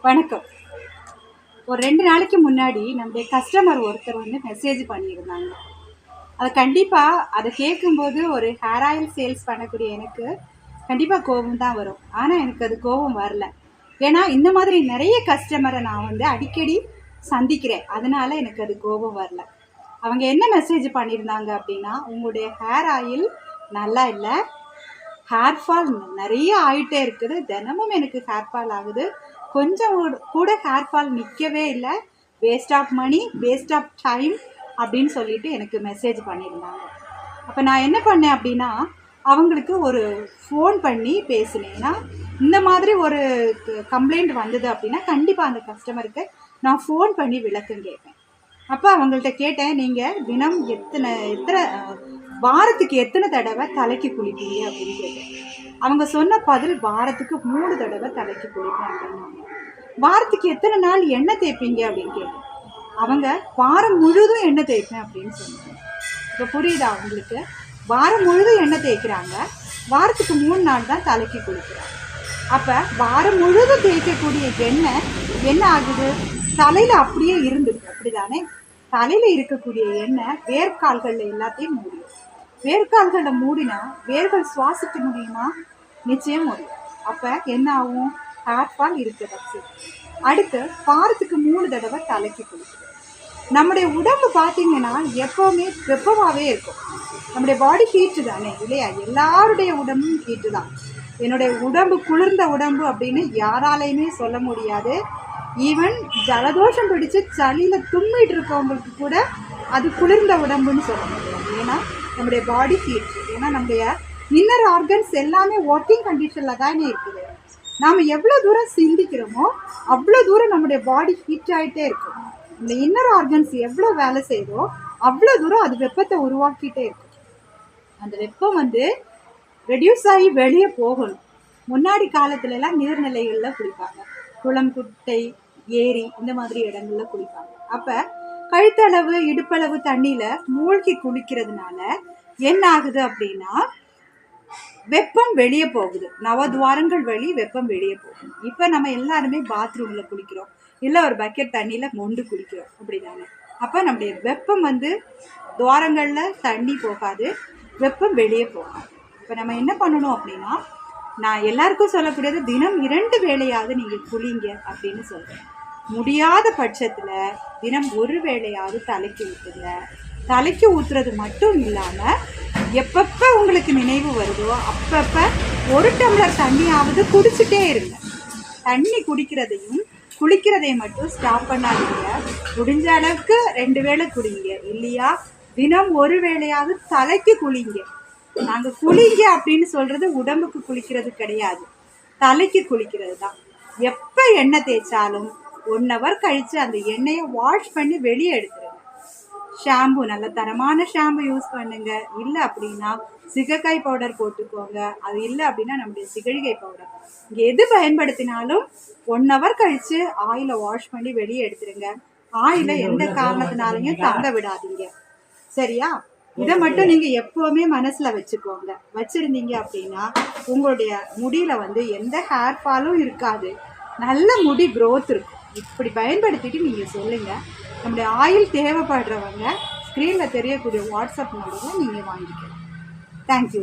வணக்கம். ஒரு 2 நாளைக்கு முன்னாடி நம்முடைய கஸ்டமர் ஒருத்தர் வந்து மெசேஜ் பண்ணியிருந்தாங்க. அது கண்டிப்பாக அதை கேட்கும்போது ஒரு ஹேர் ஆயில் சேல்ஸ் பண்ணக்கூடிய எனக்கு கண்டிப்பாக கோபம் தான் வரும். ஆனால் எனக்கு அது கோபம் வரல. ஏன்னா இந்த மாதிரி நிறைய கஸ்டமரை நான் வந்து அடிக்கடி சந்திக்கிறேன். அதனால எனக்கு அது கோபம் வரல. அவங்க என்ன மெசேஜ் பண்ணியிருந்தாங்க அப்படின்னா, உங்களுடைய ஹேர் ஆயில் நல்லா இல்லை, ஹேர் ஃபால் நிறைய ஆகிட்டே இருக்குது, தினமும் எனக்கு ஹேர் ஃபால் ஆகுது, கொஞ்சம் கூட ஹேர் ஃபால் நிற்கவே இல்லை, waste of money, waste of time அப்படின்னு சொல்லிட்டு எனக்கு மெசேஜ் பண்ணியிருந்தாங்க. அப்போ நான் என்ன பண்ணேன் அப்படின்னா, அவங்களுக்கு ஒரு ஃபோன் பண்ணி பேசினேன். ஏன்னா இந்த மாதிரி ஒரு கம்ப்ளைண்ட் வந்தது அப்படின்னா கண்டிப்பாக அந்த கஸ்டமருக்கு நான் ஃபோன் பண்ணி விளக்கம் கேட்பேன். அப்போ அவங்கள்ட்ட கேட்டேன், நீங்கள் தினம் எத்தனை வாரத்துக்கு எத்தனை தடவை தலைக்கு குளிப்பீங்க அப்படின்னு கேட்டேன். அவங்க சொன்ன பதில், வாரத்துக்கு 3 தடவை தலைக்கு குளிப்பேன் அப்படின்னாங்க. வாரத்துக்கு எத்தனை நாள் எண்ணெய் தேய்ப்பீங்க அப்படின்னு கேட்டேன். அவங்க வாரம் முழுதும் எண்ணெய் தேய்ப்பேன் அப்படின்னு சொன்னாங்க. இப்போ புரியுதா அவங்களுக்கு? வாரம் முழுதும் எண்ணெய் தேய்க்கிறாங்க, வாரத்துக்கு 3 நாள் தான் தலைக்கு குளிக்கிறாங்க. அப்போ வாரம் முழுதும் தேய்க்கக்கூடிய எண்ணெய் என்ன ஆகுது? தலையில் அப்படியே இருந்துருக்கு, அப்படிதானே? தலையில் இருக்கக்கூடிய எண்ணெய் வேர்க்கால்களில் எல்லாத்தையும் மூடிடும். வேர்க்கால்களில் மூடினா வேர்கள் சுவாசிக்க முடியுமா? நிச்சயம் முடியும். அப்போ என்ன ஆகும்? ஹேர் ஃபால் இருக்கிறது. அடுத்து வாரத்துக்கு 3 தடவை தலைக்கு குளிக்குது. நம்முடைய உடம்பு பார்த்தீங்கன்னா எப்போவுமே வெப்பமாகவே இருக்கும். நம்முடைய பாடி ஹீட்டு தானே இல்லையா? எல்லாருடைய உடம்பும் ஹீட்டு தான். என்னுடைய உடம்பு குளிர்ந்த உடம்பு அப்படின்னு யாராலையுமே சொல்ல முடியாது. ஈவன் ஜலதோஷம் பிடிச்சு சளியில் தும்மிட்டு இருக்கவங்களுக்கு கூட அது குளிர்ந்த உடம்புன்னு சொல்ல முடியாது. ஏன்னா நம்முடைய பாடி ஹீட், ஏன்னா நம்முடைய இன்னர் ஆர்கன்ஸ் எல்லாமே ஒர்க்கிங் கண்டிஷனில் தானே இருக்குது. நாம் எவ்வளோ தூரம் சிந்திக்கிறோமோ அவ்வளோ தூரம் நம்முடைய பாடி ஹீட் ஆகிட்டே இருக்கும். இந்த இன்னர் ஆர்கன்ஸ் எவ்வளோ வேலை செய்தோ அவ்வளோ தூரம் அது வெப்பத்தை உருவாக்கிட்டே இருக்கும். அந்த வெப்பம் வந்து ரெடியூஸ் ஆகி வெளியே போகணும். முன்னாடி காலத்துலலாம் நீர்நிலைகளில் குளிப்பாங்க, குளம், குட்டை, ஏரி, இந்த மாதிரி இடங்கள்ல குளிப்பாங்க. அப்போ கழுத்தளவு இடுப்பளவு தண்ணியில் மூழ்கி குளிக்கிறதுனால என்ன ஆகுது அப்படின்னா, வெப்பம் வெளியே போகுது. நவதுவாரங்கள் வழி வெப்பம் வெளியே போகும். இப்போ நம்ம எல்லாருமே பாத்ரூமில் குளிக்கிறோம், இல்லை ஒரு பக்கெட் தண்ணியில் மொண்டு குளிக்கிறோம், அப்படிதானே? அப்போ நம்முடைய வெப்பம் வந்து துவாரங்களில் தண்ணி போகாது, வெப்பம் வெளியே போகாது. இப்போ நம்ம என்ன பண்ணணும் அப்படின்னா, நான் எல்லாருக்கும் சொல்லக்கூடியது தினம் 2 வேளையாவது நீங்கள் குளிங்க அப்படின்னு சொல்கிறேன். முடியாத பட்சத்தில் தினம் 1 வேளையாவது தலைக்கு ஊற்றுங்க. தலைக்கு ஊற்றுறது மட்டும் இல்லாமல் எப்பப்போ உங்களுக்கு நினைவு வருதோ அப்பப்போ 1 டம்ளர் தண்ணியாவது குடிச்சிட்டே இருங்க. தண்ணி குடிக்கிறதையும் குளிக்கிறதையும் மட்டும் ஸ்டாப் பண்ணாதீங்க. முடிஞ்ச அளவுக்கு 2 வேளை குடிங்க. இல்லையா தினம் 1 வேளையாவது தலைக்கு குளிங்க. நாங்கள் குளிங்க அப்படின்னு சொல்கிறது உடம்புக்கு குளிக்கிறது கிடையாது, தலைக்கு குளிக்கிறது தான். எப்போ எண்ணெய் தேய்ச்சாலும் 1 hour கழித்து அந்த எண்ணெயை வாஷ் பண்ணி வெளியே எடுத்துருங்க. ஷாம்பு, நல்ல தரமான ஷாம்பு யூஸ் பண்ணுங்க. இல்லை அப்படின்னா சிகக்காய் பவுடர் போட்டுக்கோங்க. அது இல்லை அப்படின்னா நம்முடைய சிகழிகை பவுடர், இங்கே எது பயன்படுத்தினாலும் 1 hour கழித்து ஆயிலை வாஷ் பண்ணி வெளியே எடுத்துருங்க. ஆயிலை எந்த காரணத்தினாலையும் தங்க விடாதீங்க, சரியா? இதை மட்டும் நீங்கள் எப்போவுமே மனசில் வச்சுக்கோங்க. வச்சுருந்தீங்க அப்படின்னா உங்களுடைய முடியில் வந்து எந்த ஹேர் ஃபாலும் இருக்காது, நல்ல முடி க்ரோத் இருக்கும். இப்படி பயன்படுத்திட்டு நீங்கள் சொல்லுங்கள். நம்முடைய ஆயில் தேவைப்படுறவங்க ஸ்க்ரீனில் தெரியக்கூடிய வாட்ஸ்அப் நம்பரில் நீங்கள் வாங்கிக்கலாம். தேங்க்யூ.